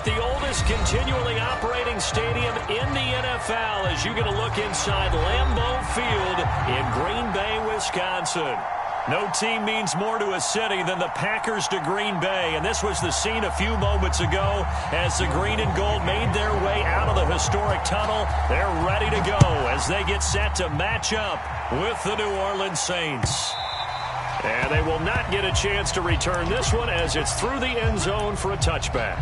at the oldest continually operating stadium in the NFL as you get a look inside Lambeau Field in Green Bay, Wisconsin. No team means more to a city than the Packers to Green Bay, and this was the scene a few moments ago as the green and gold made their way out of the historic tunnel. They're ready to go as they get set to match up with the New Orleans Saints. And they will not get a chance to return this one as it's through the end zone for a touchback.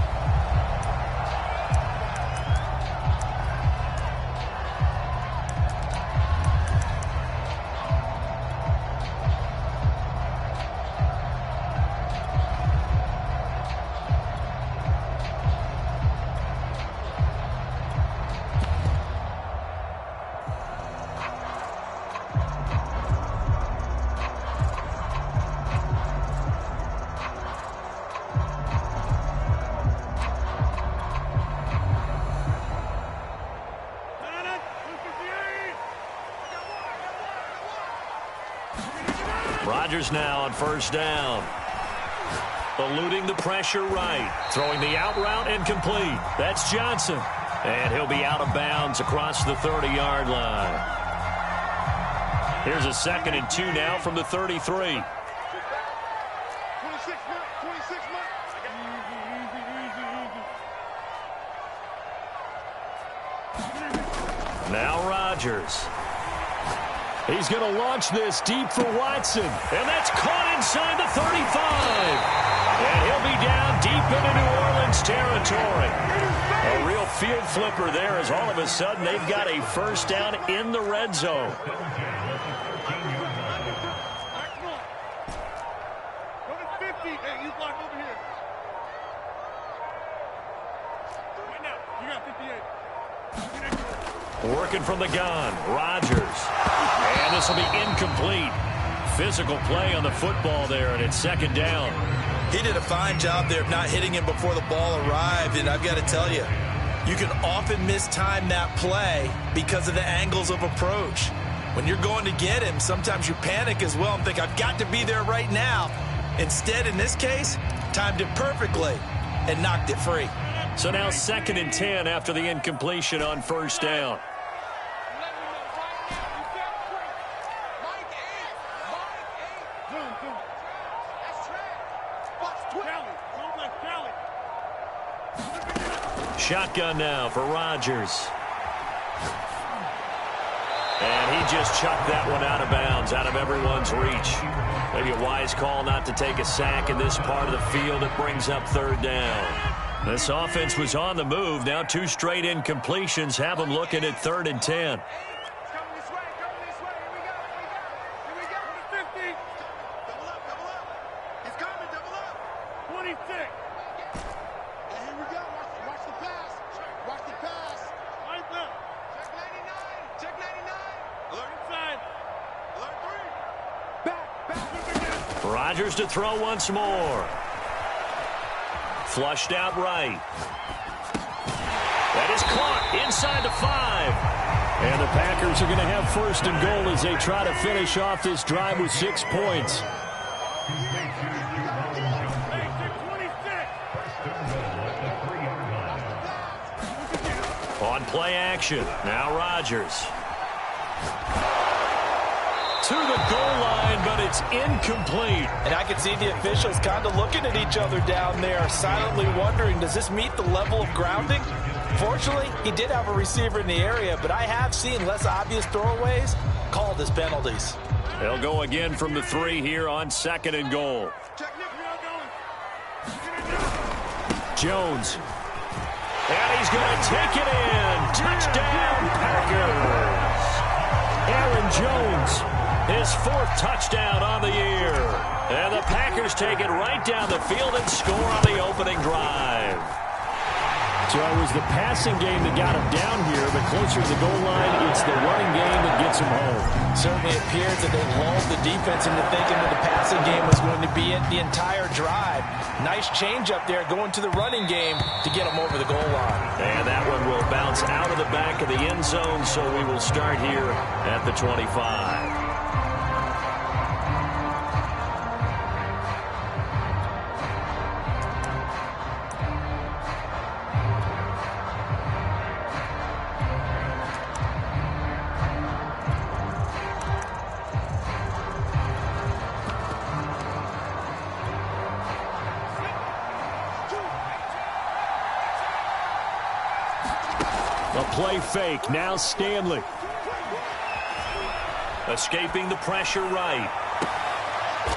Rodgers now on first down. Eluding the pressure right. Throwing the out route and complete. That's Johnson. And he'll be out of bounds across the 30-yard line. Here's a 2nd and 2 now from the 33. Now Rodgers. He's going to launch this deep for Watson. And that's caught inside the 35. And he'll be down deep into New Orleans territory. A real field flipper there as all of a sudden they've got a first down in the red zone. Working from the gun, Rodgers. And this will be incomplete. Physical play on the football there, and it's 2nd down. He did a fine job there of not hitting him before the ball arrived, and I've got to tell you, you can often mistime that play because of the angles of approach. When you're going to get him, sometimes you panic as well and think, I've got to be there right now. Instead, in this case, timed it perfectly and knocked it free. So now 2nd and 10 after the incompletion on first down. Shotgun now for Rodgers. And he just chucked that one out of bounds, out of everyone's reach. Maybe a wise call not to take a sack in this part of the field. It brings up 3rd down. This offense was on the move. Now 2 straight incompletions have them looking at 3rd and 10. Rodgers to throw once more. Flushed out right. That is caught inside the 5. And the Packers are going to have 1st and goal as they try to finish off this drive with 6 points. On play action. Now Rodgers. To the goal line, but it's incomplete. And I can see the officials kind of looking at each other down there, silently wondering, does this meet the level of grounding? Fortunately, he did have a receiver in the area, but I have seen less obvious throwaways called as penalties. They'll go again from the 3 here on 2nd and goal. Jones. And he's going to take it in. Touchdown, Packers. Aaron Jones. His 4th touchdown on the year. And the Packers take it right down the field and score on the opening drive. So it was the passing game that got him down here, but closer to the goal line, it's the running game that gets him home. Certainly appears that they lulled the defense into thinking that the passing game was going to be it the entire drive. Nice change up there going to the running game to get him over the goal line. And that one will bounce out of the back of the end zone, so we will start here at the 25. A play fake. Now Stanley. Escaping the pressure right.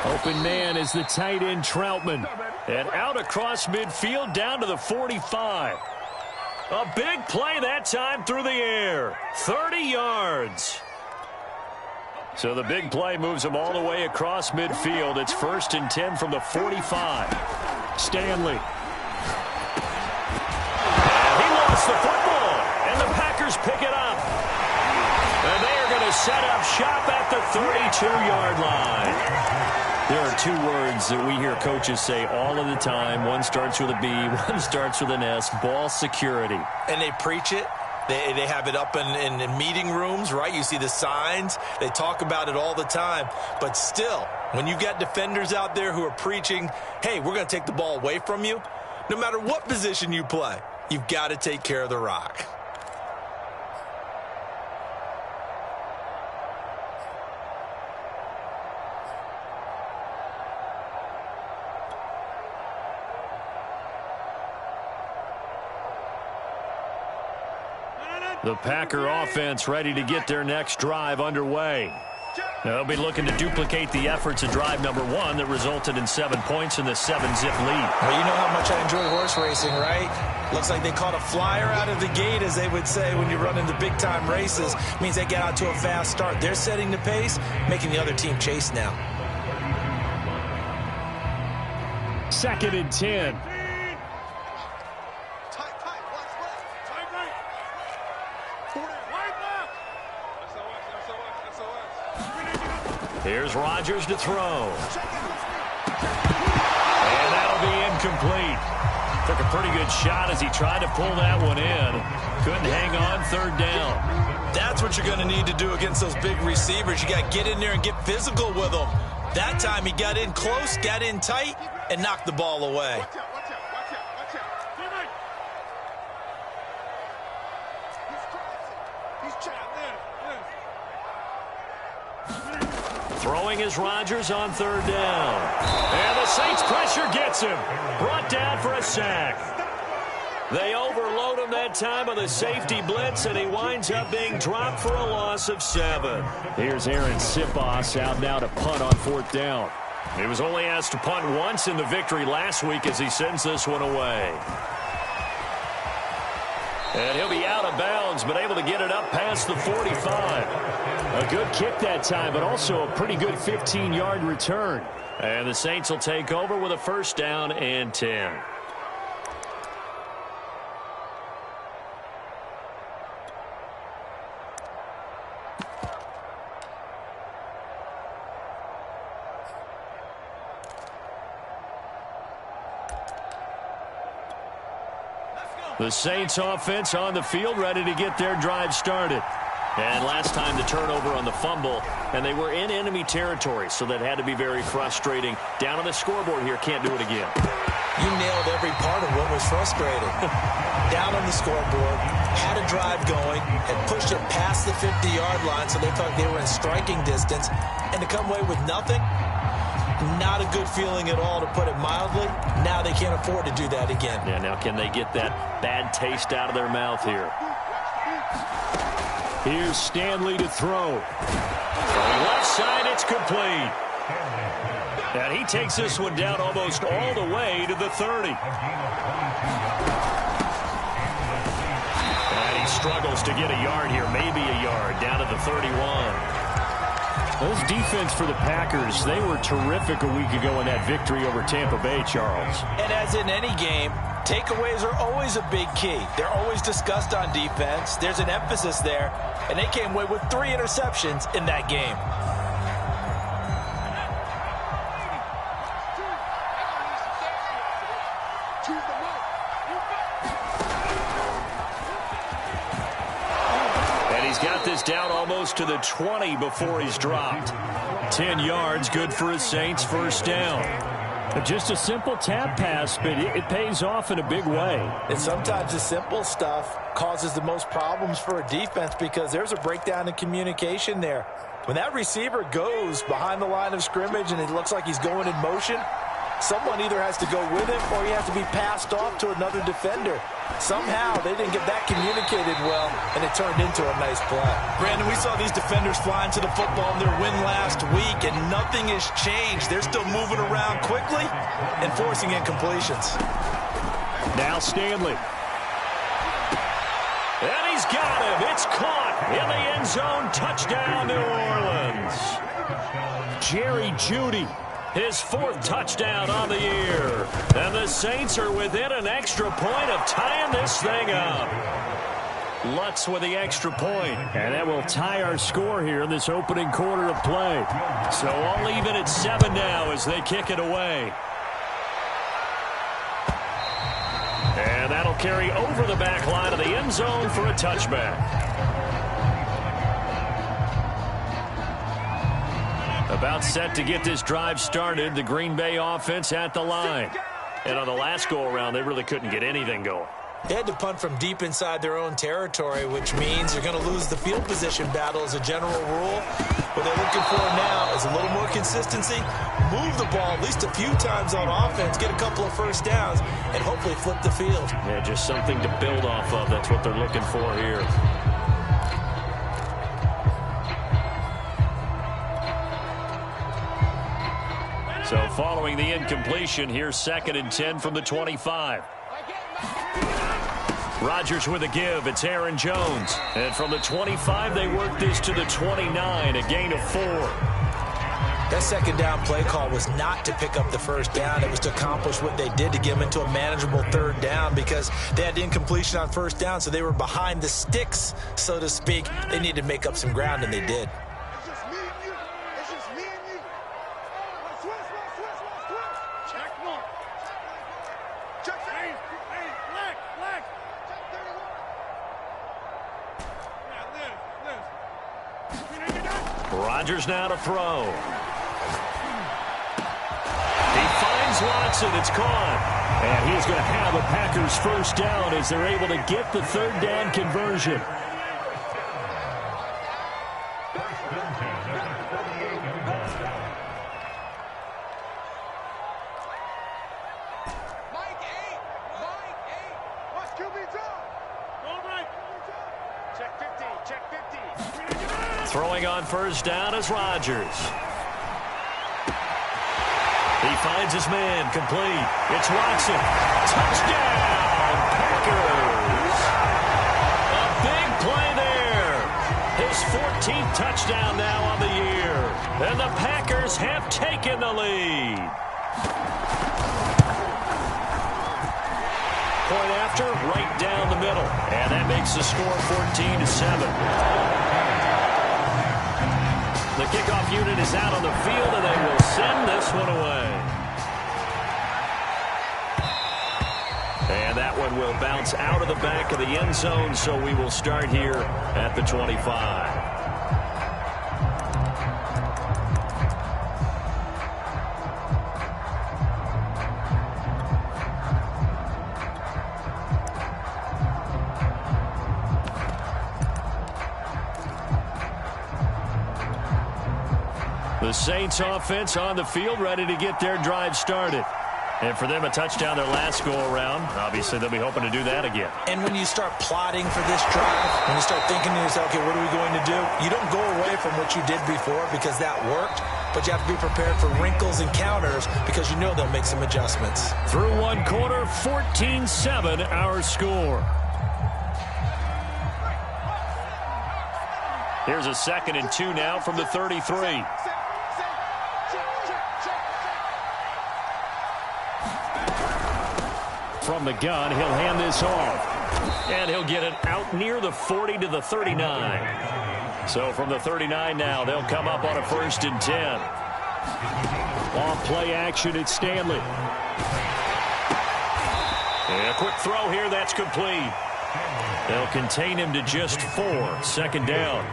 Open man is the tight end Troutman. And out across midfield down to the 45. A big play that time through the air. 30 yards. So the big play moves him all the way across midfield. It's 1st and 10 from the 45. Stanley. And he lost the football. And the Packers pick it up. And they are going to set up shop at the 32-yard line. There are two words that we hear coaches say all of the time. One starts with a B, one starts with an S. Ball security. And they preach it. They have it up in meeting rooms, right? You see the signs. They talk about it all the time. But still, when you got defenders out there who are preaching, hey, we're going to take the ball away from you, no matter what position you play, you've got to take care of the rock. The Packer offense ready to get their next drive underway. They'll be looking to duplicate the efforts of drive number 1 that resulted in 7 points in the 7-zip lead. Well, you know how much I enjoy horse racing, right? Looks like they caught a flyer out of the gate, as they would say when you run into big-time races. Means they get out to a fast start. They're setting the pace, making the other team chase now. 2nd and 10. Here's Rodgers to throw. And that'll be incomplete. Took a pretty good shot as he tried to pull that one in. Couldn't hang on 3rd down. That's what you're going to need to do against those big receivers. You got to get in there and get physical with them. That time he got in close, got in tight, and knocked the ball away. Throwing is Rodgers on 3rd down. And the Saints pressure gets him. Brought down for a sack. They overload him that time on the safety blitz, and he winds up being dropped for a loss of 7. Here's Aaron Sipos out now to punt on 4th down. He was only asked to punt once in the victory last week as he sends this one away. And he'll be out of bounds, but able to get it up past the 45. A good kick that time, but also a pretty good 15-yard return. And the Saints will take over with a 1st down and 10. The Saints offense on the field, ready to get their drive started. And last time the turnover on the fumble, and they were in enemy territory, so that had to be very frustrating. Down on the scoreboard here, can't do it again. You nailed every part of what was frustrating. Down on the scoreboard, had a drive going, had pushed it past the 50-yard line, so they thought they were in striking distance, and to come away with nothing, not a good feeling at all, to put it mildly. Now they can't afford to do that again. Yeah, now can they get that bad taste out of their mouth here? Here's Stanley to throw. On the left side, it's complete. And he takes this one down almost all the way to the 30. And he struggles to get a yard here, maybe a yard, down to the 31. Those defense for the Packers, they were terrific a week ago in that victory over Tampa Bay, Charles. And as in any game, takeaways are always a big key. They're always discussed on defense. There's an emphasis there, and they came away with 3 interceptions in that game. And he's got this down almost to the 20 before he's dropped. 10 yards, good for his Saints, 1st down. Just a simple tap pass, but it pays off in a big way. And sometimes the simple stuff causes the most problems for a defense because there's a breakdown in communication there. When that receiver goes behind the line of scrimmage and it looks like he's going in motion, Someone either has to go with him or he has to be passed off to another defender. Somehow they didn't get that communicated well, and it turned into a nice play. Brandon, we saw these defenders flying to the football in their win last week, and nothing has changed. They're still moving around quickly and forcing incompletions. Now Stanley. And he's got him. It's caught in the end zone. Touchdown, New Orleans. Jerry Jeudy, his 4th touchdown on the year. And the Saints are within an extra point of tying this thing up. Lutz with the extra point. And that will tie our score here in this opening quarter of play. So all even at 7 now as they kick it away. And that'll carry over the back line of the end zone for a touchback. About set to get this drive started, the Green Bay offense at the line. And on the last go-around, they really couldn't get anything going. They had to punt from deep inside their own territory, which means you're going to lose the field position battle as a general rule. What they're looking for now is a little more consistency, move the ball at least a few times on offense, get a couple of first downs, and hopefully flip the field. Yeah, just something to build off of. That's what they're looking for here. So following the incompletion, here's 2nd and 10 from the 25. Rodgers with a give. It's Aaron Jones. And from the 25, they work this to the 29, a gain of 4. That second down play call was not to pick up the first down. It was to accomplish what they did to get them into a manageable 3rd down because they had incompletion on 1st down, so they were behind the sticks, so to speak. They needed to make up some ground, and they did. Rodgers now to throw. He finds Watson. It's caught. And he's going to have a Packers first down as they're able to get the 3rd down conversion. Throwing on first down is Rodgers. He finds his man, complete. It's Watson. Touchdown, Packers. A big play there. His 14th touchdown now on the year. And the Packers have taken the lead. Point after, right down the middle. And that makes the score 14-7. The kickoff unit is out on the field, and they will send this one away. And that one will bounce out of the back of the end zone, so we will start here at the 25. The Saints offense on the field, ready to get their drive started. And for them, a touchdown their last go-around. Obviously, they'll be hoping to do that again. And when you start plotting for this drive, when you start thinking to yourself, okay, what are we going to do? You don't go away from what you did before because that worked, but you have to be prepared for wrinkles and counters because you know they'll make some adjustments. Through one quarter, 14-7 our score. Here's a 2nd and 2 now from the 33. From the gun, he'll hand this off. And he'll get it out near the 40 to the 39. So from the 39 now, they'll come up on a 1st and 10. Off play action, it's Stanley. And a quick throw here, that's complete. They'll contain him to just 4. 2nd down.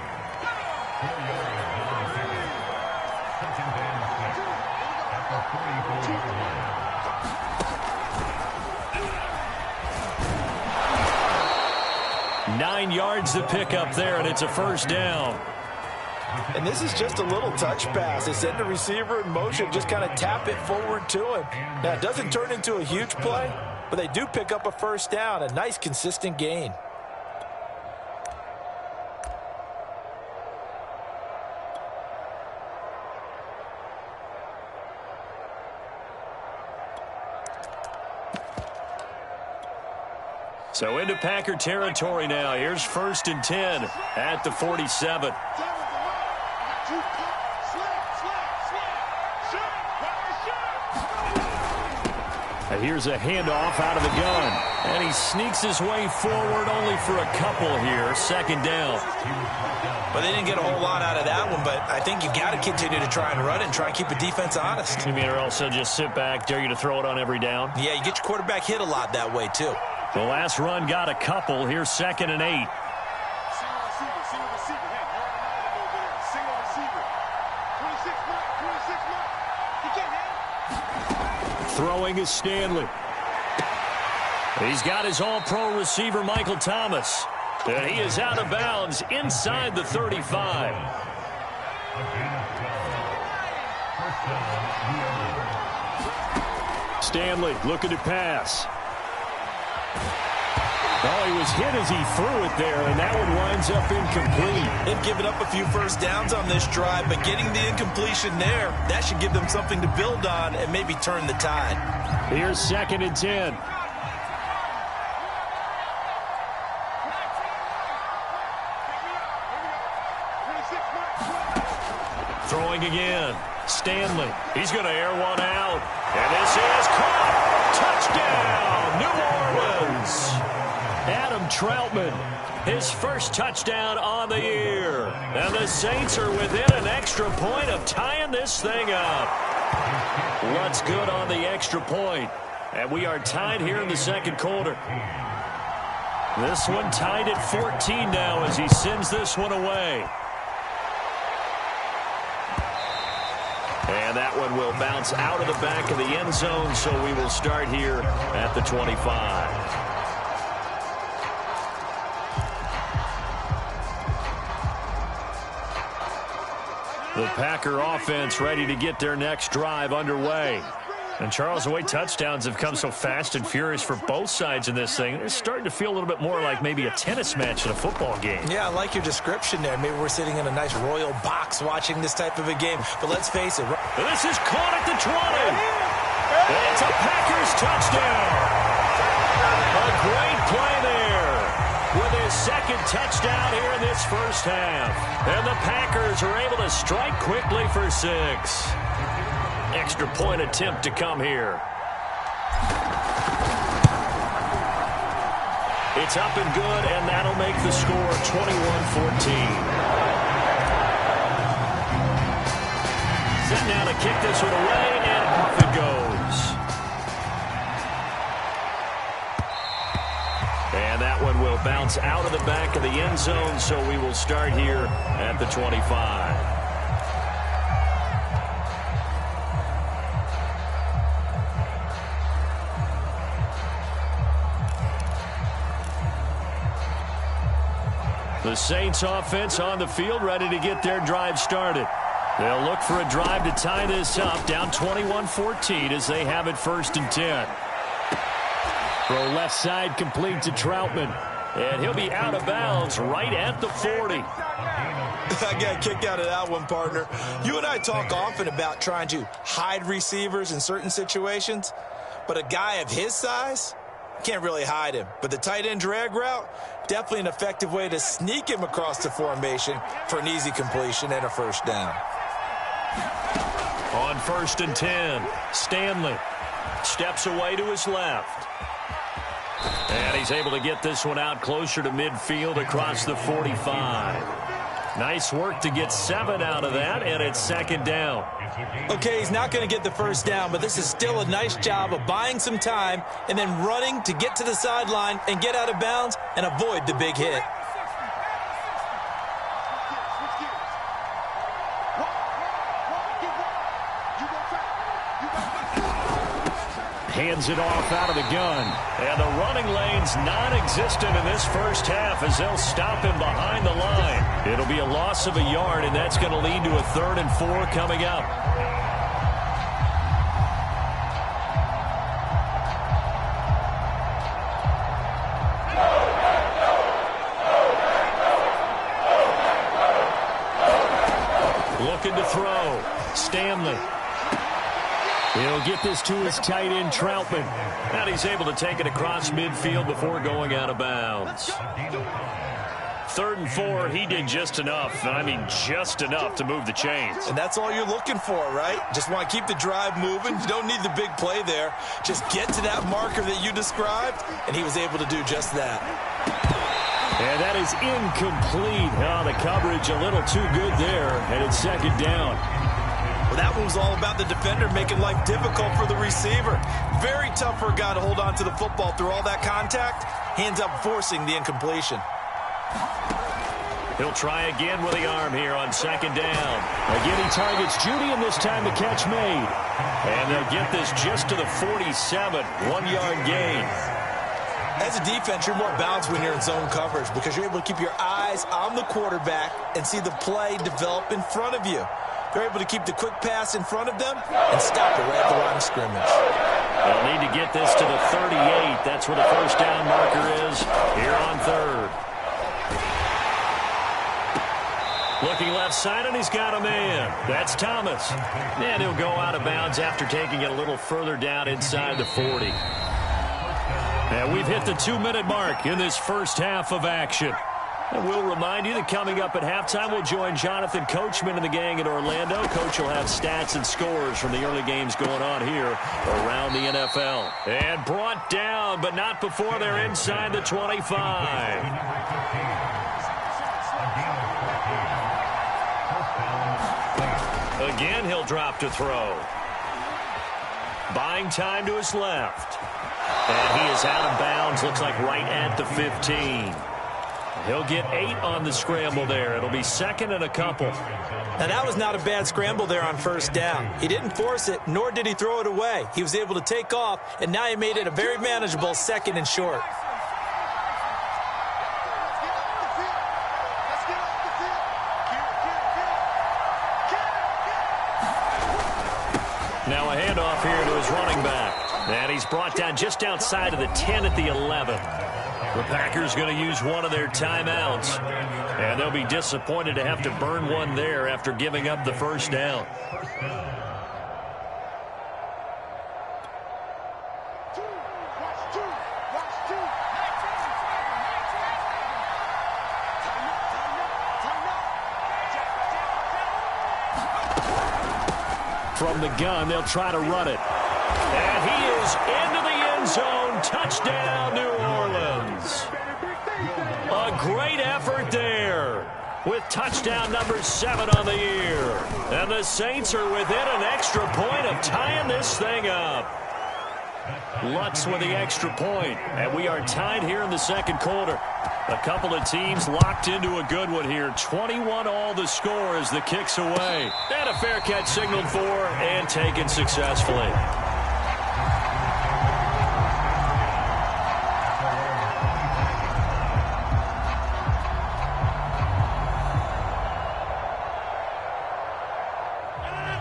Nine yards to pick up there, and it's a 1st down. And this is just a little touch pass. They send the receiver in motion, just kind of tap it forward to him. Now, it doesn't turn into a huge play, but they do pick up a first down, a nice, consistent gain. So into Packer territory now. Here's 1st and 10 at the 47. And here's a handoff out of the gun. And he sneaks his way forward only for a couple here. 2nd down. But they didn't get a whole lot out of that one, but I think you got to continue to try and run it and try and keep the defense honest. You mean, or else they'll just sit back, dare you to throw it on every down? Yeah, you get your quarterback hit a lot that way, too. The last run got a couple. Here's 2nd and 8. Throwing is Stanley. He's got his all-pro receiver, Michael Thomas. And he is out of bounds inside the 35. Stanley looking to pass. Oh, he was hit as he threw it there, and that one winds up incomplete. They've given up a few first downs on this drive, but getting the incompletion there, that should give them something to build on and maybe turn the tide. Here's 2nd and 10. Throwing again. Stanley. He's going to air one out. And this is caught. Touchdown, New Orleans. Adam Troutman, his first touchdown on the year. And the Saints are within an extra point of tying this thing up. What's good on the extra point? And we are tied here in the 2nd quarter. This one tied at 14 now as he sends this one away. And that one will bounce out of the back of the end zone, so we will start here at the 25. The Packer offense ready to get their next drive underway. And, Charles, the way touchdowns have come so fast and furious for both sides in this thing, it's starting to feel a little bit more like maybe a tennis match in a football game. Yeah, I like your description there. Maybe we're sitting in a nice royal box watching this type of a game. But let's face it. This is caught at the 20. It's a Packers touchdown. A great play there with his 2nd touchdown here in this first half. And the Packers are able to strike quickly for 6. Extra point attempt to come here. It's up and good, and that'll make the score 21-14. Set now to kick this one away, and off it goes. And that one will bounce out of the back of the end zone, so we will start here at the 25. The Saints offense on the field ready to get their drive started. They'll look for a drive to tie this up, down 21-14 as they have it 1st and 10. Throw left side complete to Troutman. And he'll be out of bounds right at the 40. I got a kick out of that one, partner. You and I talk often about trying to hide receivers in certain situations, but a guy of his size can't really hide him. But the tight end drag route, definitely an effective way to sneak him across the formation for an easy completion and a first down. On 1st and 10, Stanley steps away to his left. And he's able to get this one out closer to midfield across the 45. Nice work to get 7 out of that, and it's 2nd down. Okay, he's not going to get the first down, but this is still a nice job of buying some time and then running to get to the sideline and get out of bounds and avoid the big hit. Hands it off out of the gun. And the running lane's non-existent in this first half as they'll stop him behind the line. It'll be a loss of a yard, and that's going to lead to a 3rd and 4 coming up. Looking to throw. Stanley. He'll get this to his tight end, Troutman. And he's able to take it across midfield before going out of bounds. 3rd and 4, he did just enough. I mean, just enough to move the chains. And that's all you're looking for, right? Just want to keep the drive moving. You don't need the big play there. Just get to that marker that you described, and he was able to do just that. And that is incomplete. Oh, the coverage a little too good there, and it's 2nd down. Well, that one was all about the defender making life difficult for the receiver. Very tough for a guy to hold on to the football through all that contact. Hands up forcing the incompletion. He'll try again with the arm here on 2nd down. Again, he targets Judy, and this time the catch made. And they'll get this just to the 47, 1-yard gain. As a defense, you're more balanced when you're in zone coverage because you're able to keep your eyes on the quarterback and see the play develop in front of you. They're able to keep the quick pass in front of them and stop it right at the line of scrimmage. They'll need to get this to the 38. That's where the 1st down marker is here on 3rd. Looking left side, and he's got a man. That's Thomas. And he'll go out of bounds after taking it a little further down inside the 40. And we've hit the 2-minute mark in this first half of action. And we'll remind you that coming up at halftime, we'll join Jonathan Coachman and the gang in Orlando. Coach will have stats and scores from the early games going on here around the NFL. And brought down, but not before they're inside the 25. Again, he'll drop to throw. Buying time to his left. And he is out of bounds, looks like right at the 15. He'll get 8 on the scramble there. It'll be 2nd and a couple. Now, that was not a bad scramble there on 1st down. He didn't force it, nor did he throw it away. He was able to take off, and now he made it a very manageable 2nd and short. Now a handoff here to his running back. And he's brought down just outside of the 10 at the 11. The Packers going to use one of their timeouts. And they'll be disappointed to have to burn one there after giving up the 1st down. From the gun, they'll try to run it. And he is into the end zone. Touchdown, New Orleans. A great effort there with touchdown number 7 on the year. And the Saints are within an extra point of tying this thing up. Lutz with the extra point. And we are tied here in the 2nd quarter. A couple of teams locked into a good one here. 21 all the score as the kick's away. And a fair catch signaled for and taken successfully.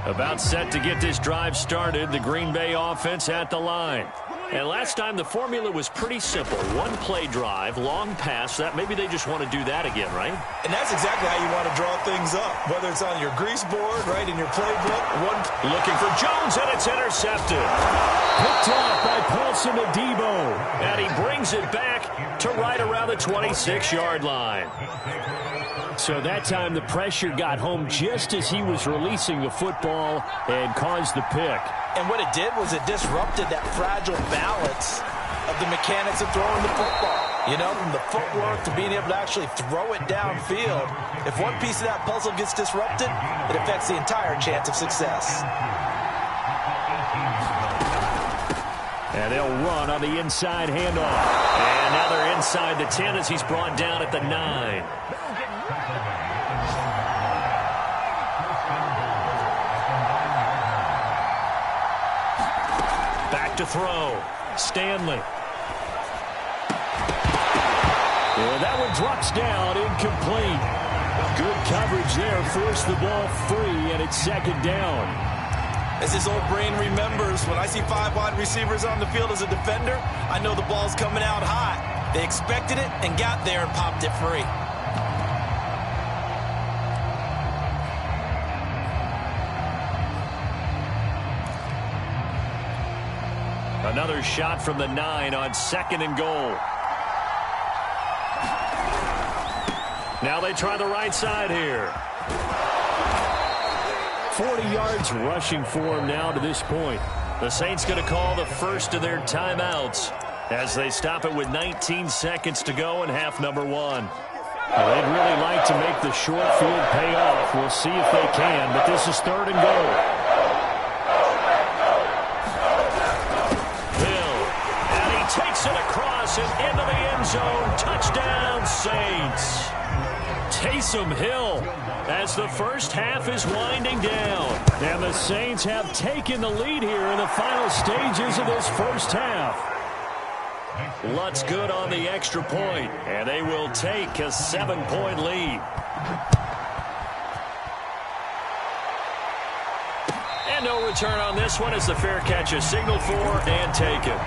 About set to get this drive started, the Green Bay offense at the line. And last time the formula was pretty simple. One play drive, long pass. That maybe they just want to do that again, right? And that's exactly how you want to draw things up. Whether it's on your grease board, right, in your playbook. Looking for Jones, and it's intercepted. Picked off by Paulson Adebo. And he brings it back to right around the 26-yard line. So that time the pressure got home just as he was releasing the football and caused the pick. And what it did was it disrupted that fragile balance of the mechanics of throwing the football. You know, from the footwork to being able to actually throw it downfield. If one piece of that puzzle gets disrupted, it affects the entire chance of success. And they'll run on the inside handoff. And now they're inside the 10 as he's brought down at the 9. to throw. Stanley. And that one drops down, incomplete. Good coverage there, forced the ball free, and it's second down. As his old brain remembers, when I see 5 wide receivers on the field as a defender, I know the ball's coming out hot. They expected it and got there and popped it free. Another shot from the 9 on 2nd and goal. Now they try the right side here. 40 yards rushing for him now to this point. The Saints going to call the first of their timeouts as they stop it with 19 seconds to go in half number 1. Well, they'd really like to make the short field pay off. We'll see if they can, but this is 3rd and goal. Hill, and he takes it across and into the end zone. Touchdown, Saints. Taysom Hill as the first half is winding down. And the Saints have taken the lead here in the final stages of this first half. Lutz good on the extra point, and they will take a 7-point lead. And no return on this one as the fair catch is signaled for and taken.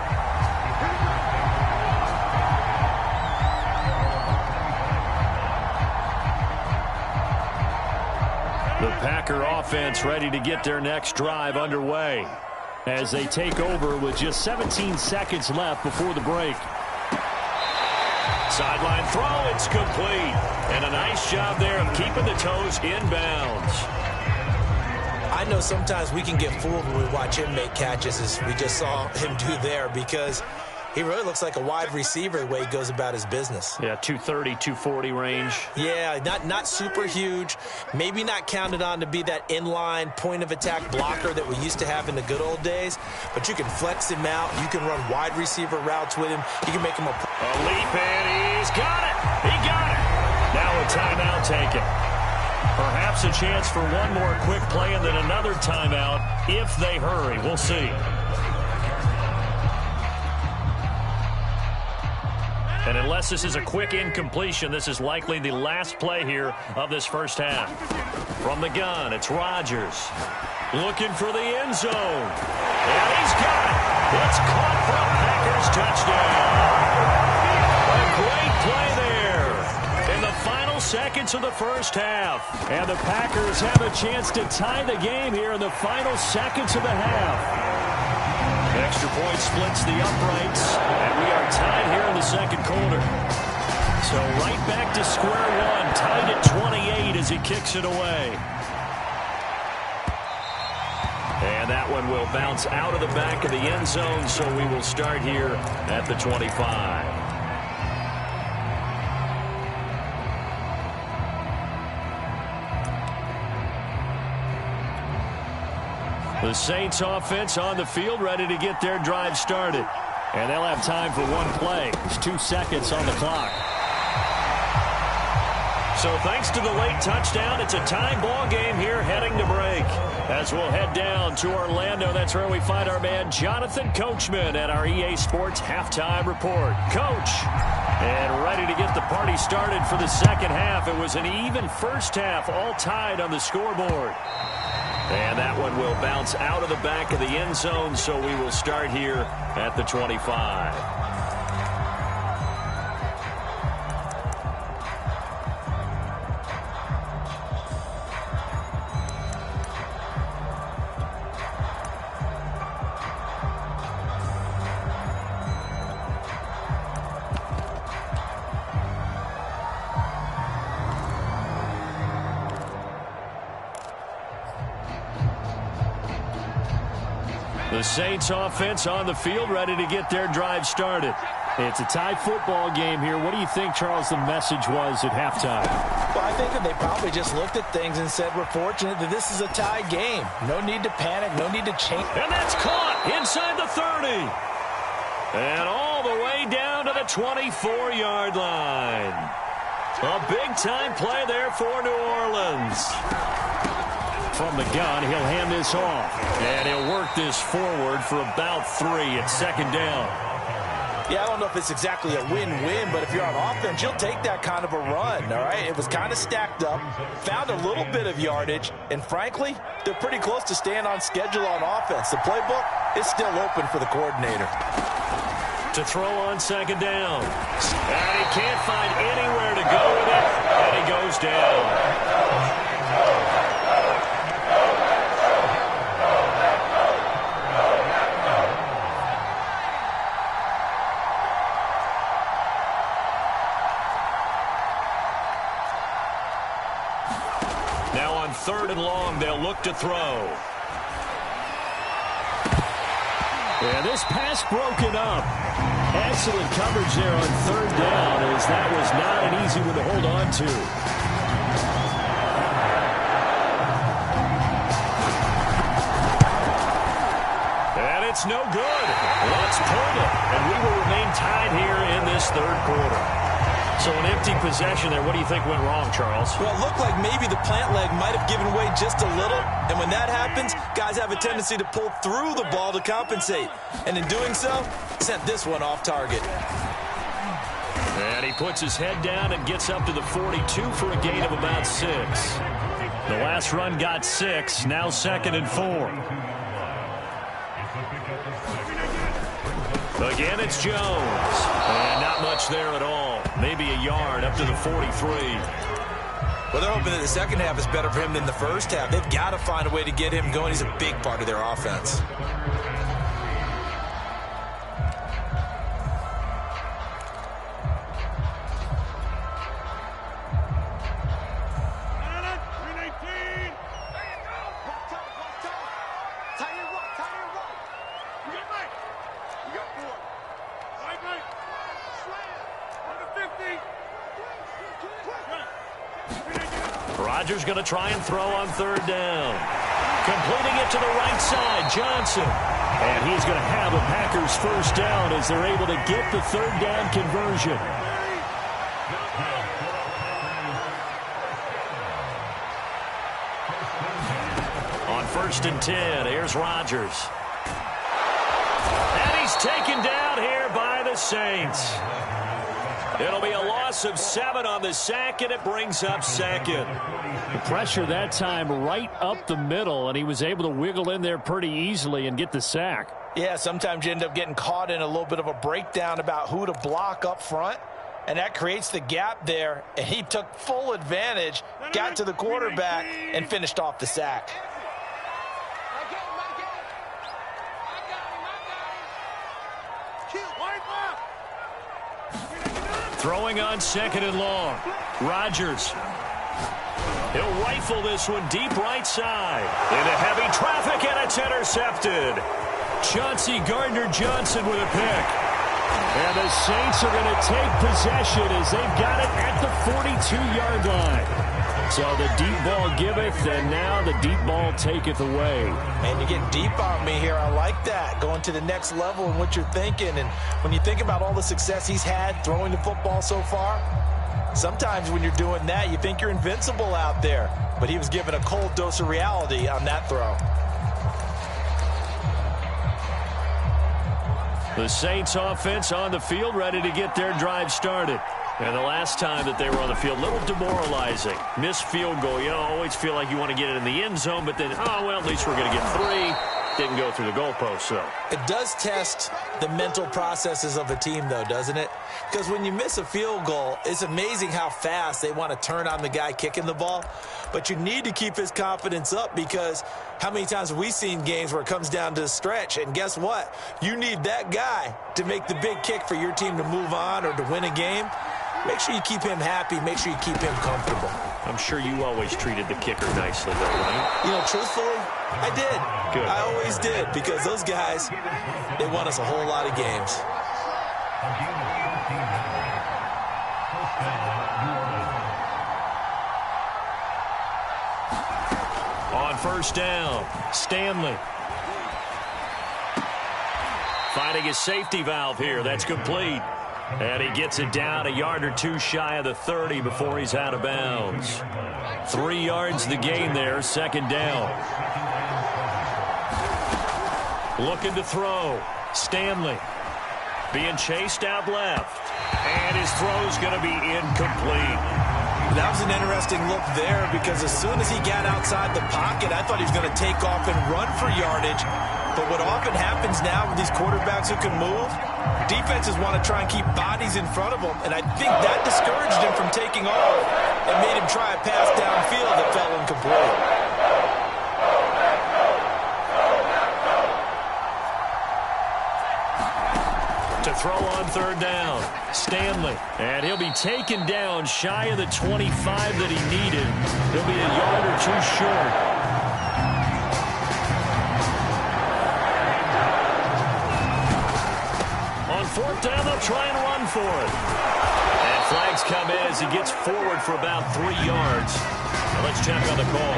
The Packer offense ready to get their next drive underway as they take over with just 17 seconds left before the break. Sideline throw, it's complete. And a nice job there of keeping the toes inbounds. I know sometimes we can get fooled when we watch him make catches, as we just saw him do there, because he really looks like a wide receiver the way he goes about his business. Yeah, 230, 240 range. Yeah, not super huge. Maybe not counted on to be that inline point-of-attack blocker that we used to have in the good old days. But you can flex him out. You can run wide receiver routes with him. You can make him a leap, and he's got it. He got it. Now a timeout taken. Perhaps a chance for one more quick play and then another timeout if they hurry. We'll see. And unless this is a quick incompletion, this is likely the last play here of this first half. From the gun, it's Rodgers. Looking for the end zone. And he's got it. It's caught for a Packers touchdown. A great play there in the final seconds of the first half. And the Packers have a chance to tie the game here in the final seconds of the half. Extra point splits the uprights, and we are tied here in the second quarter. So right back to square one, tied at 28 as he kicks it away. And that one will bounce out of the back of the end zone, so we will start here at the 25. The Saints offense on the field ready to get their drive started. And they'll have time for one play. There's 2 seconds on the clock. So thanks to the late touchdown, it's a tie ball game here heading to break. As we'll head down to Orlando, that's where we find our man Jonathan Coachman at our EA Sports Halftime Report. Coach, and ready to get the party started for the second half. It was an even first half, all tied on the scoreboard. And that one will bounce out of the back of the end zone, so we will start here at the 25. The Saints offense on the field ready to get their drive started. It's a tie football game here. What do you think, Charles, the message was at halftime? Well, I think that they probably just looked at things and said, we're fortunate that this is a tie game. No need to panic, no need to change. And that's caught inside the 30. And all the way down to the 24-yard line. A big-time play there for New Orleans. from the gun. He'll hand this off. And he'll work this forward for about 3 at second down. Yeah, I don't know if it's exactly a win-win, but if you're on offense, you'll take that kind of a run, all right? It was kind of stacked up, found a little bit of yardage, and frankly, they're pretty close to staying on schedule on offense. The playbook is still open for the coordinator. To throw on second down. And he can't find anywhere to go with it, and he goes down. Now on 3rd and long, they'll look to throw. Yeah, this pass broken up. Excellent coverage there on 3rd down, as that was not an easy one to hold on to. And it's no good. Let's point it. And we will remain tied here in this 3rd quarter. So an empty possession there. What do you think went wrong, Charles? Well, it looked like maybe the plant leg might have given way just a little. And when that happens, guys have a tendency to pull through the ball to compensate. And in doing so, sent this one off target. And he puts his head down and gets up to the 42 for a gain of about 6. The last run got 6. Now 2nd and 4. Again, it's Jones. And not much there at all. Maybe a yard up to the 43. Well, they're hoping that the second half is better for him than the first half. They've got to find a way to get him going. He's a big part of their offense. Rodgers going to try and throw on 3rd down. Completing it to the right side, Johnson. And he's going to have a Packers first down as they're able to get the 3rd down conversion. On 1st and 10, here's Rodgers. And he's taken down here by the Saints. It'll be a loss of 7 on the sack, and it brings up 2nd. The pressure that time right up the middle, and he was able to wiggle in there pretty easily and get the sack. Yeah, sometimes you end up getting caught in a little bit of a breakdown about who to block up front, and that creates the gap there, and he took full advantage, got to the quarterback, and finished off the sack. Throwing on 2nd and long. Rodgers. He'll rifle this one deep right side. Into heavy traffic, and it's intercepted. Chauncey Gardner-Johnson with a pick. And the Saints are going to take possession as they've got it at the 42-yard line. So the deep ball giveth, and now the deep ball taketh away. And you get deep on me here. I like that. Going to the next level in what you're thinking. And when you think about all the success he's had throwing the football so far, sometimes when you're doing that, you think you're invincible out there. But he was given a cold dose of reality on that throw. The Saints offense on the field, ready to get their drive started. And the last time that they were on the field, a little demoralizing. Missed field goal. You know, always feel like you want to get it in the end zone, but then, oh, well, at least we're going to get 3. Didn't go through the goalpost, so. It does test the mental processes of a team, though, doesn't it? Because when you miss a field goal, it's amazing how fast they want to turn on the guy kicking the ball. But you need to keep his confidence up, because how many times have we seen games where it comes down to a stretch? And guess what? You need that guy to make the big kick for your team to move on or to win a game. Make sure you keep him happy. Make sure you keep him comfortable. I'm sure you always treated the kicker nicely, though, right? You know, truthfully, I did. Good. I always did, because those guys, they won us a whole lot of games. On 1st down, Stanley. Finding his safety valve here. That's complete. And he gets it down a yard or two shy of the 30 before he's out of bounds. 3 yards the gain there, second down. Looking to throw. Stanley being chased out left. And his throw's going to be incomplete. That was an interesting look there because as soon as he got outside the pocket, I thought he was going to take off and run for yardage. But what often happens now with these quarterbacks who can move, defenses want to try and keep bodies in front of them. And I think that discouraged him from taking off and made him try a pass downfield that fell incomplete. To throw on third down, Stanley. And he'll be taken down shy of the 25 that he needed. He'll be a yard or two short. On fourth down, they'll try and run for it. And flags come in as he gets forward for about 3 yards. Now let's check on the call.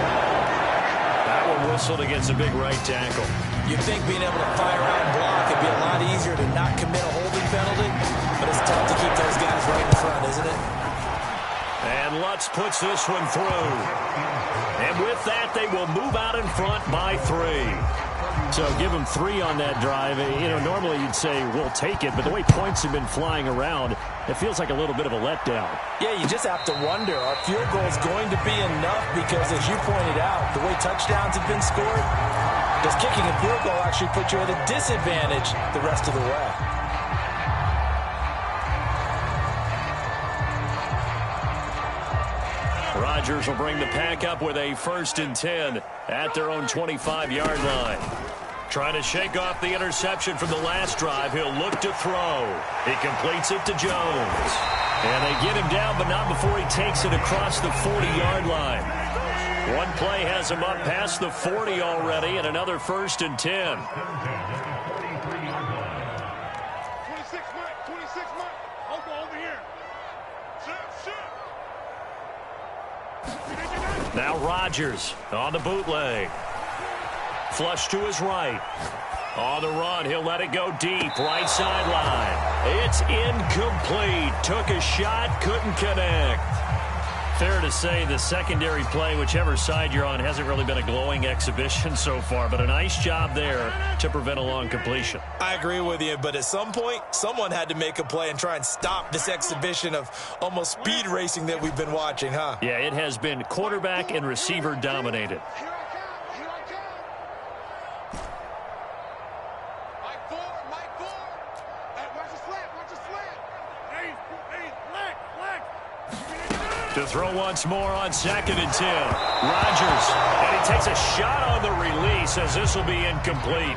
That one whistled against a big right tackle. You'd think being able to fire out and block would be a lot easier to not commit a holding penalty, but it's tough to keep those guys right in front, isn't it? And Lutz puts this one through. And with that, they will move out in front by 3. So give them 3 on that drive. You know, normally you'd say, we'll take it, but the way points have been flying around, it feels like a little bit of a letdown. Yeah, you just have to wonder, are field goals going to be enough? Because as you pointed out, the way touchdowns have been scored, does kicking a field goal actually put you at a disadvantage the rest of the way? Rodgers will bring the pack up with a 1st and 10 at their own 25-yard line. Trying to shake off the interception from the last drive. He'll look to throw. He completes it to Jones. And they get him down, but not before he takes it across the 40-yard line. One play has him up past the 40 already, and another 1st and 10. 26 Mike, 26 Mike. Over here. Shoot. Now Rodgers on the bootleg. Flush to his right. On the run, he'll let it go deep. Right sideline. It's incomplete. Took a shot, couldn't connect. Fair to say the secondary play, whichever side you're on, hasn't really been a glowing exhibition so far, but a nice job there to prevent a long completion. I agree with you, but at some point, someone had to make a play and try and stop this exhibition of almost speed racing that we've been watching, huh? Yeah, it has been quarterback and receiver dominated. To throw once more on 2nd and 10. Rodgers, and he takes a shot on the release as this will be incomplete.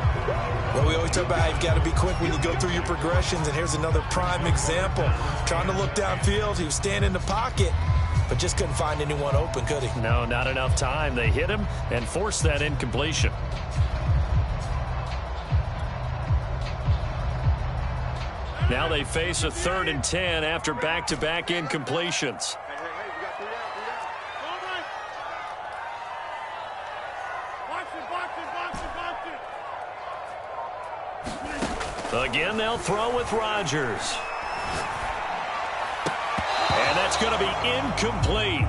Well, we always talk about how you've got to be quick when you go through your progressions, and here's another prime example. Trying to look downfield, he was standing in the pocket, but just couldn't find anyone open, could he? No, not enough time. They hit him and forced that incompletion. Now they face a 3rd and 10 after back-to-back incompletions. Again, they'll throw with Rodgers. And that's going to be incomplete.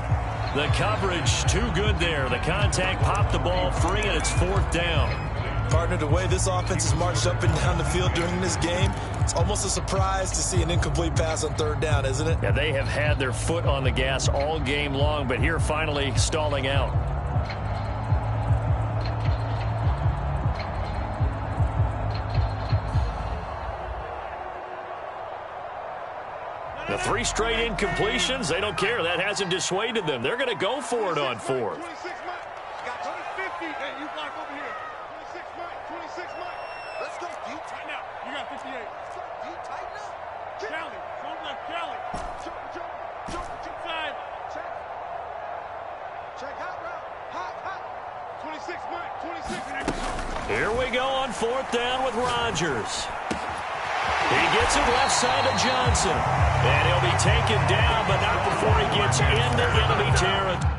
The coverage too good there. The contact popped the ball free, and it's 4th down. Partner, the way this offense has marched up and down the field during this game, it's almost a surprise to see an incomplete pass on 3rd down, isn't it? Yeah, they have had their foot on the gas all game long, but here finally stalling out. The 3 straight incompletions, they don't care. That hasn't dissuaded them. They're going to go for it on 4th. 26 Mike. Got 50. Hey, you block over here. 26 Mike. 26 Mike. Let's go. Do you tighten up? You got 58. Do you tighten up? Cali. Don't let Cali. Jump side. Check. Check hot route. Hot. 26 Mike. 26. Here we go on 4th down with Rodgers. He gets it left side of Johnson. And he'll be taken down, but not before he gets into enemy territory.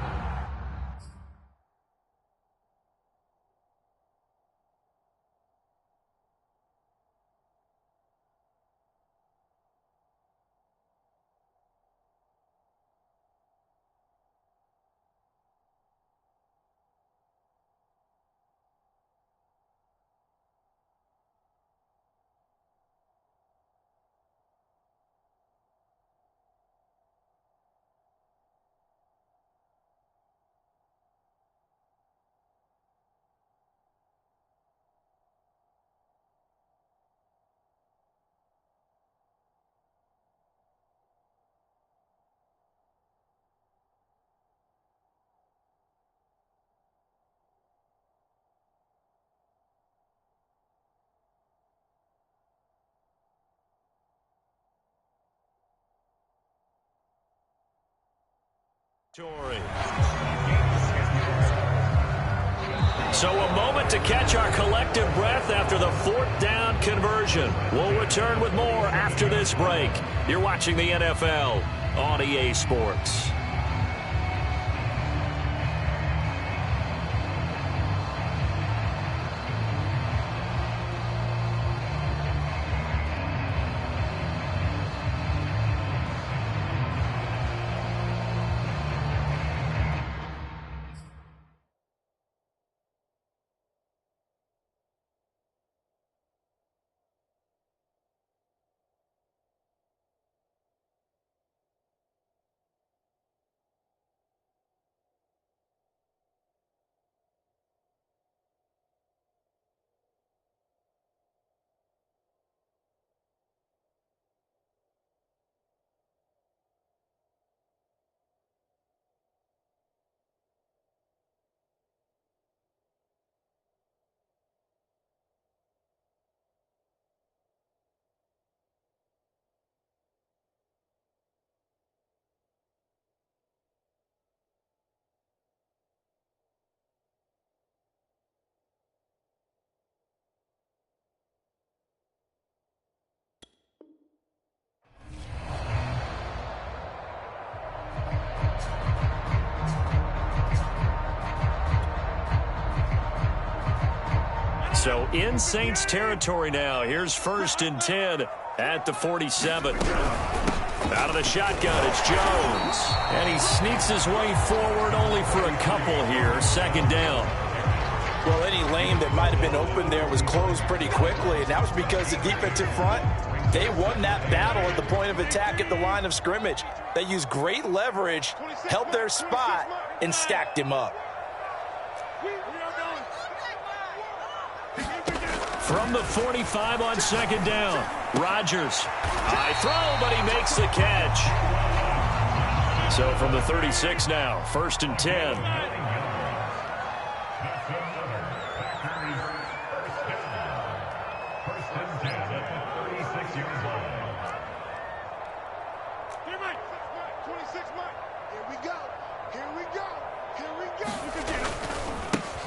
So a moment to catch our collective breath after the 4th down conversion. We'll return with more after this break. You're watching the NFL on EA Sports. So in Saints territory now. Here's 1st and 10 at the 47. Out of the shotgun, it's Jones. And he sneaks his way forward only for a couple here. 2nd down. Well, any lane that might have been open there was closed pretty quickly, and that was because the defensive front, they won that battle at the point of attack at the line of scrimmage. They used great leverage, held their spot, and stacked him up. From the 45 on 2nd down, Rodgers. High throw, but he makes the catch. So from the 36 now, 1st and 10.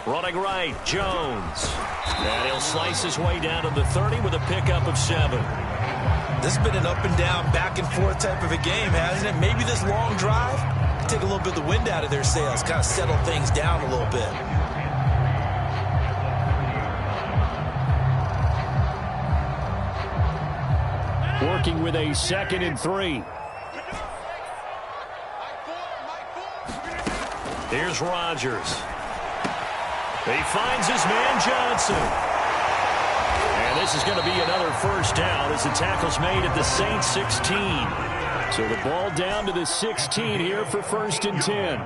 Running right, Jones. And he'll slice his way down to the 30 with a pickup of 7. This has been an up and down, back and forth type of a game, hasn't it? Maybe this long drive, take a little bit of the wind out of their sails, kind of settle things down a little bit. Working with a 2nd and 3. Here's Rodgers. He finds his man Johnson. And this is going to be another 1st down as the tackle's made at the Saints 16. So the ball down to the 16 here for 1st and 10.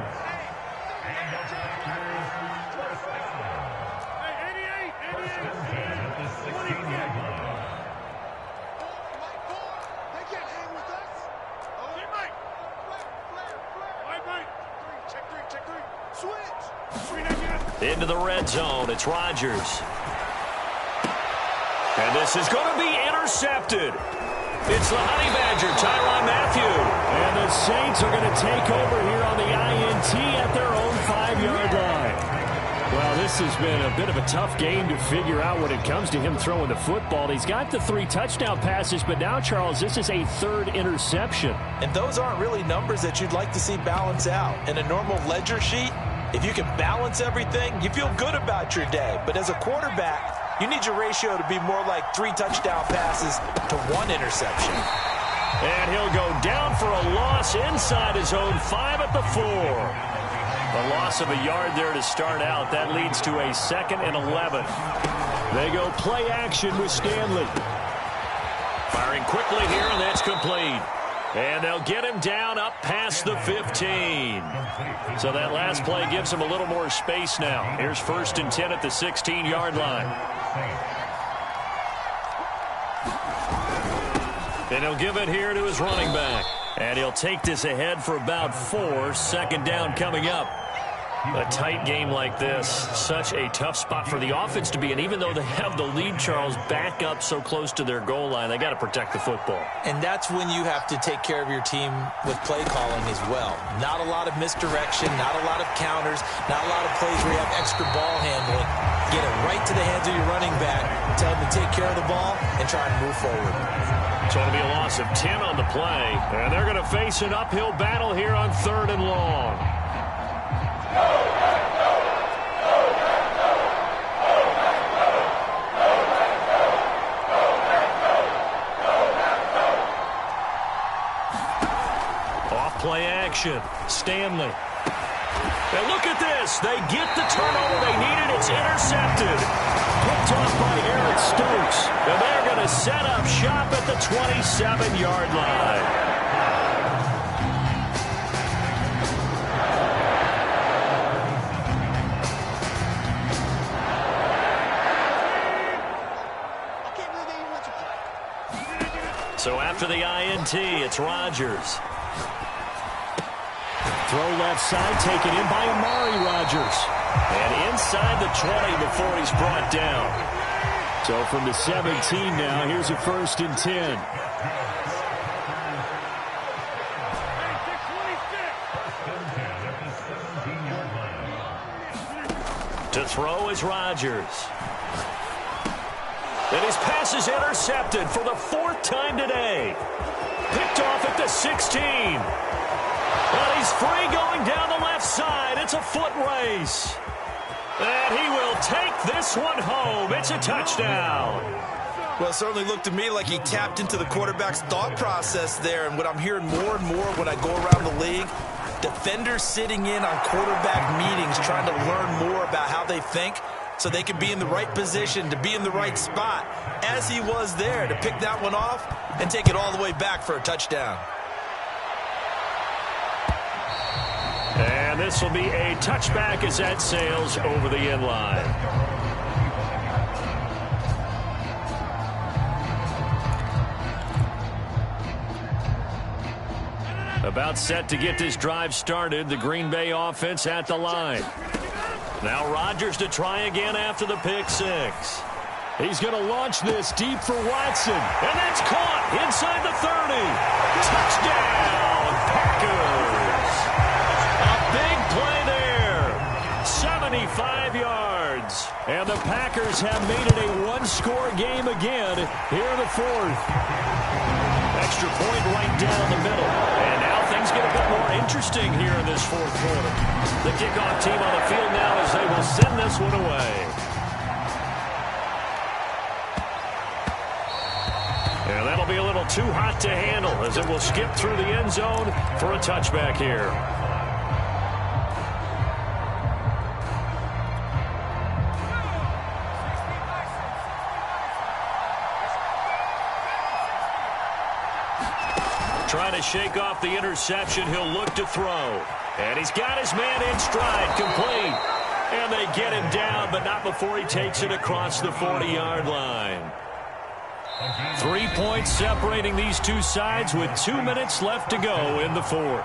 Into the red zone, it's Rodgers. And this is going to be intercepted. It's the Honey Badger, Tyrann Mathieu. And the Saints are going to take over here on the INT at their own 5-yard line. Well, this has been a bit of a tough game to figure out when it comes to him throwing the football. He's got the 3 touchdown passes, but now, Charles, this is a 3rd interception. And those aren't really numbers that you'd like to see balance out. In a normal ledger sheet, if you can balance everything, you feel good about your day. But as a quarterback, you need your ratio to be more like 3 touchdown passes to 1 interception. And he'll go down for a loss inside his own 5 at the 4. A loss of a yard there to start out. That leads to a 2nd and 11. They go play action with Stanley. Firing quickly here, and that's complete. And they'll get him down up past the 15. So that last play gives him a little more space now. Here's 1st and 10 at the 16-yard line. And he'll give it here to his running back. And he'll take this ahead for about 4. 2nd down coming up. A tight game like this, such a tough spot for the offense to be in. Even though they have the lead, Charles, back up so close to their goal line, they got to protect the football. And that's when you have to take care of your team with play calling as well. Not a lot of misdirection, not a lot of counters, not a lot of plays where you have extra ball handling. Get it right to the hands of your running back, tell them to take care of the ball, and try and move forward. So it'll be a loss of 10 on the play, and they're going to face an uphill battle here on 3rd and long. Off-play action. Stanley. And look at this. They get the turnover they needed. It's intercepted. Picked off by Eric Stokes. And they're going to set up shop at the 27-yard line. So after the INT, it's Rodgers. Throw left side, taken in by Amari Rodgers. And inside the 20 before he's brought down. So from the 17 now, here's a 1st and 10. To throw is Rodgers. And his pass is intercepted for the 4th time today. Picked off at the 16. But he's free going down the left side. It's a foot race. And he will take this one home. It's a touchdown. Well, it certainly looked to me like he tapped into the quarterback's thought process there. And what I'm hearing more and more when I go around the league, defenders sitting in on quarterback meetings trying to learn more about how they think, so they can be in the right position, to be in the right spot, as he was there, to pick that one off and take it all the way back for a touchdown. And this will be a touchback as that sails over the end line. About set to get this drive started, the Green Bay offense at the line. Now Rodgers to try again after the pick six. He's going to launch this deep for Watson. And that's caught inside the 30. Touchdown, Packers. A big play there. 75 yards. And the Packers have made it a one-score game again here in the 4th. Extra point right down the middle. And now things get a bit more interesting here in this 4th quarter. The kickoff team on the field now as they will send this one away. And that'll be a little too hot to handle as it will skip through the end zone for a touchback here. Trying to shake off the interception. He'll look to throw. And he's got his man in stride, complete. And they get him down, but not before he takes it across the 40-yard line. 3 points separating these two sides with 2 minutes left to go in the 4th.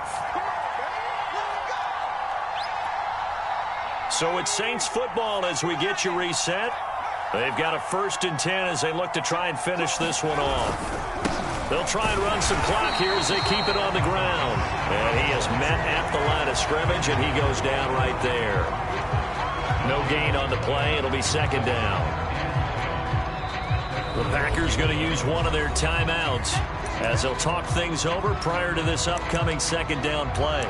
So it's Saints football as we get you reset. They've got a 1st and 10 as they look to try and finish this one off. They'll try and run some clock here as they keep it on the ground. And he is met at the line of scrimmage, and he goes down right there. No gain on the play. It'll be 2nd down. The Packers going to use one of their timeouts as they'll talk things over prior to this upcoming 2nd down play.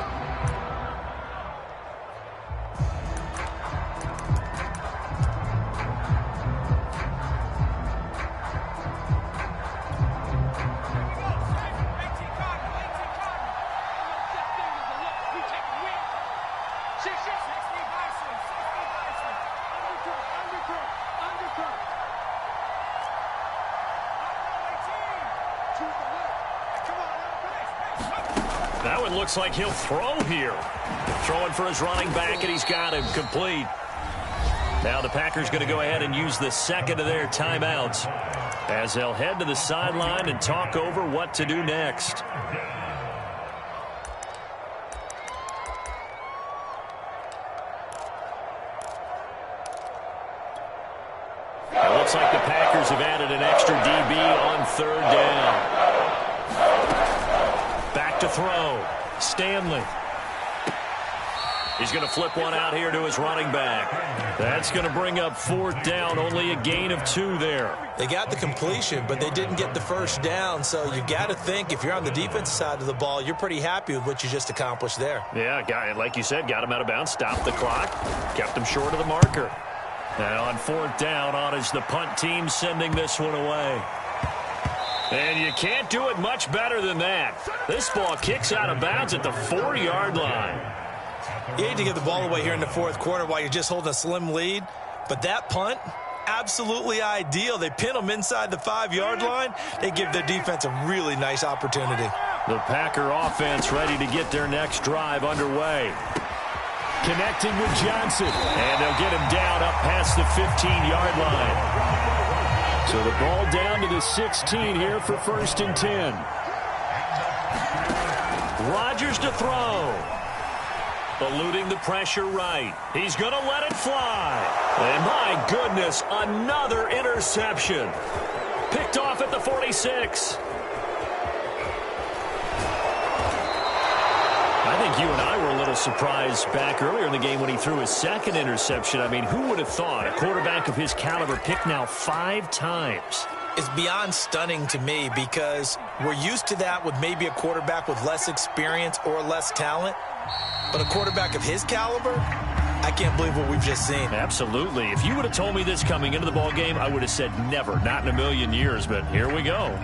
That one looks like he'll throw here. Throwing for his running back, and he's got him complete. Now the Packers going to go ahead and use the 2nd of their timeouts as they'll head to the sideline and talk over what to do next. Looks like the Packers have added an extra DB on third down. Back to throw. Stanley. He's going to flip one out here to his running back. That's going to bring up fourth down. Only a gain of 2 there. They got the completion, but they didn't get the first down. So you got to think if you're on the defensive side of the ball, you're pretty happy with what you just accomplished there. Yeah, like you said, got him out of bounds, stopped the clock, kept him short of the marker. And on fourth down, on is the punt team sending this one away. And you can't do it much better than that. This ball kicks out of bounds at the 4-yard line. You hate to give the ball away here in the fourth quarter while you're just holding a slim lead, but that punt, absolutely ideal. They pin them inside the 5-yard line. They give their defense a really nice opportunity. The Packer offense ready to get their next drive underway. Connecting with Johnson, and they'll get him down up past the 15-yard line. So the ball down to the 16 here for 1st and 10. Rodgers to throw. Eluding the pressure right. He's going to let it fly. And my goodness, another interception. Picked off at the 46. I think you and I were a little surprised back earlier in the game when he threw his second interception. I mean, who would have thought a quarterback of his caliber picked now 5 times? It's beyond stunning to me because we're used to that with maybe a quarterback with less experience or less talent. But a quarterback of his caliber, I can't believe what we've just seen. Absolutely. If you would have told me this coming into the ball game, I would have said never, not in a million years. But here we go.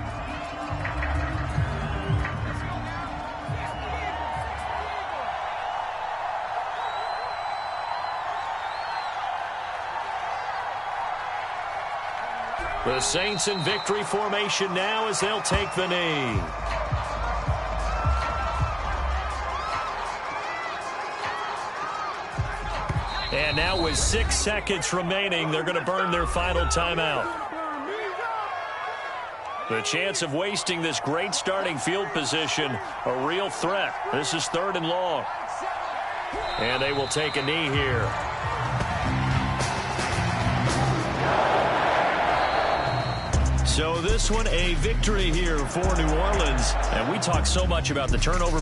The Saints in victory formation now as they'll take the knee. And now with 6 seconds remaining, they're going to burn their final timeout. The chance of wasting this great starting field position, a real threat. This is 3rd and long. And they will take a knee here. So this one, a victory here for New Orleans. And we talk so much about the turnover.